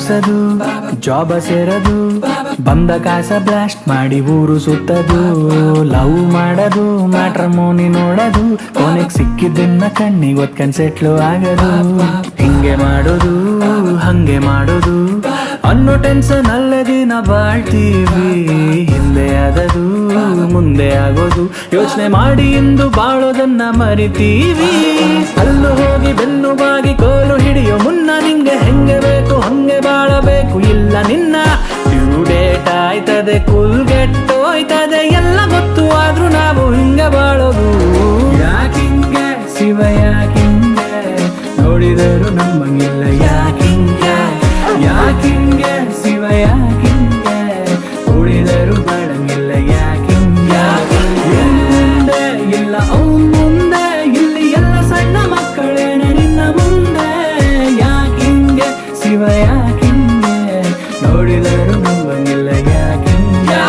ಓದ್ಸದು, job ಸೇರದು, ಬಂದ ಕಾಸ blast ಮಾಡಿ ಊರು ಸುತ್ತದು, ಲವ್ ಮಾಡದು, ಮ್ಯಾಟ್ರಿಮೋನಿ ನೋಡದು, ಕೊನೆಗ್ ಸಿಕ್ಕಿದ್ದನ್ನ ಕಣ್ಣಿಗೆ ಒತ್ಕೊಂಡ್ ಸೆಟ್ಲು ಆಗದು. ಹಿಂಗೆ ಮಾಡೋದು ಹಂಗೆ ಮಾಡೋದು ಅನ್ನೋ ಟೆನ್ಷನ್ ಅಲ್ಲೇ ದಿನ ಬಾಳ್ತೀವಿ. ಹಿಂದೆ ಆದದು ಮುಂದೆ ಆಗೋದು ಯೋಚನೆ ಮಾಡಿ ಇಂದು ಬಾಳೋದನ್ನ ಮರಿತೀವಿ. ಅಲ್ಲೂ ಹೋಗಿ ಬೆನ್ನು ಬಾಗಿ ಕೋಲು ಹಿಡಿಯೋ ಮುನ್ನ ನಿಂಗೆ ಹೆಂಗೆ ಬೇಕು ಹಂಗೆ ಬಾಳಬೇಕು. ಇಲ್ಲ ನಿನ್ನ ಡ್ಯೂ ಡೇಟ್ ಆಯ್ತದೆ, ಕುಲ್ಗೆಟ್ಟೋಯ್ತದೆ, ಎಲ್ಲ ಗೊತ್ತು ಆದ್ರೂ ನಾವು ಹಿಂಗೆ ಬಾಳೋದು. ಯಾಕಿಂಗೆ ಶಿವ ಯಾಕಿಂಗೆ ನೋಡಿದರು ನಮ್ಮಂಗಿಲ್ಲ. ಯಾಕಿಂಗೆ ಯಾಕಿಂಗೆ ಶಿವ ಯಾಕಿಂಗೆ ಉಳಿದರು ಬಾಳಂಗಿಲ್ಲ. ಯಾಕಿಂಗೆ ಮುಂದೆ ಇಲ್ಲ ಅವ್ನ್ ಮುಂದೆ, ಇಲ್ಲಿ ಎಲ್ಲ ಸಣ್ಣ ಮಕ್ಕಳೇನೆ ನಿನ್ನ ಮುಂದೆ. ಯಾಕಿಂಗೆ ಶಿವ ಯಾಕಿಂಗೆ ನೋಡಿದರು ನಮ್ಮಂಗಿಲ್ಲ. ಯಾಕಿಂಗೆ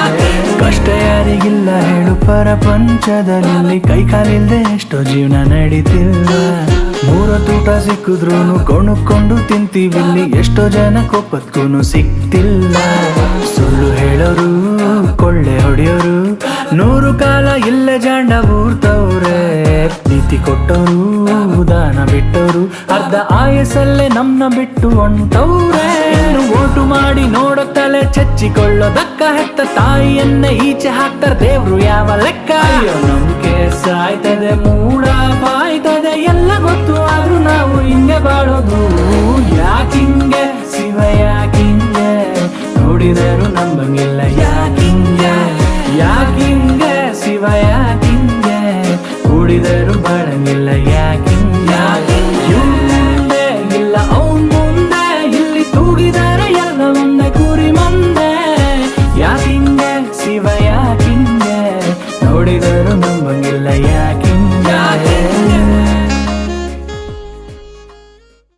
ಕಷ್ಟ ಯಾರಿಗಿಲ್ಲ ಹೇಳು ಪ್ರಪಂಚದಲ್ಲಿ, ಕೈ ಕಾಲಿಲ್ದೆ ಎಷ್ಟೋ ಜೀವನ ನಡೀತಿಲ್ಲ. ಮೂರೊತ್ತೂಟ ಸಿಕ್ಕಿದ್ರೂನು ಕೊಣುಕೊಂಡು ತಿಂತೀವಿಲ್ಲಿ, ಎಷ್ಟೋ ಜನ ಕೊಪ್ಪತ್ಕೂನು ಸಿಕ್ತಿಲ್ಲ. ಸುಳ್ಳು ಹೇಳೋರು ಕೊಳ್ಳೆ ಹೊಡೆಯೋರು ನೂರು ಕಾಲ ಇಲ್ಲೇ ಜಾಂಡ ಊರ್ತವ್ರೆ. ನೀತಿ ಕೊಟ್ಟೋರು ದಾನ ಬಿಟ್ಟೋರು ಅರ್ಧ ಆಯಸ್ಸಲ್ಲೇ ನಮ್ನ ಬಿಟ್ಟು ಹೊಂಟವ್ರೆ. ಓಟು ಮಾಡಿ ನೋಡೋ ತಲೆ ಚಚ್ಚಿಕೊಳ್ಳೋದಕ್ಕ ಹೆತ್ತ ತಾಯಿಯನ್ನೇ ಈಚೆ ಹಾಕ್ತಾರ ದೇವ್ರು ಯಾವ ಲೆಕ್ಕ. ನಂಬಿಕೆ ಸಾಯ್ತದೆ ಮೂಡ ಬಾಯ್ತದೆ, ಎಲ್ಲ ಗೊತ್ತು ಆದ್ರೂ ನಾವು ಹಿಂಗೆ ಬಾಳೋದು. ಯಾಕಿಂಗೆ ಶಿವ ಯಾಕಿಂಗೆ ನೋಡಿದರು ನಂಬಂಗಿಲ್ಲ. ಯಾಕಿಂಗೆ ಯಾಕಿಂಗೆ ಶಿವ ಯಾಕಿಂಗೆ ಕೂಡಿದರು ಬಾಳಂಗಿಲ್ಲ. ಯಾಕಿಂಗೆ ಮುಂದೆ ಇಲ್ಲ ಅವ್ನ್ ಮುಂದೆ, ಇಲ್ಲಿ ತೂಗಿದರೆ ಎಲ್ಲ ಒಂದೇ ಕುರಿ ಮಂದೆ. ಯಾಕಿಂಗೆ ಶಿವ ಯಾಕಿಂಗೆ ನೋಡಿದರು ನಂಬಂಗಿಲ್ಲ.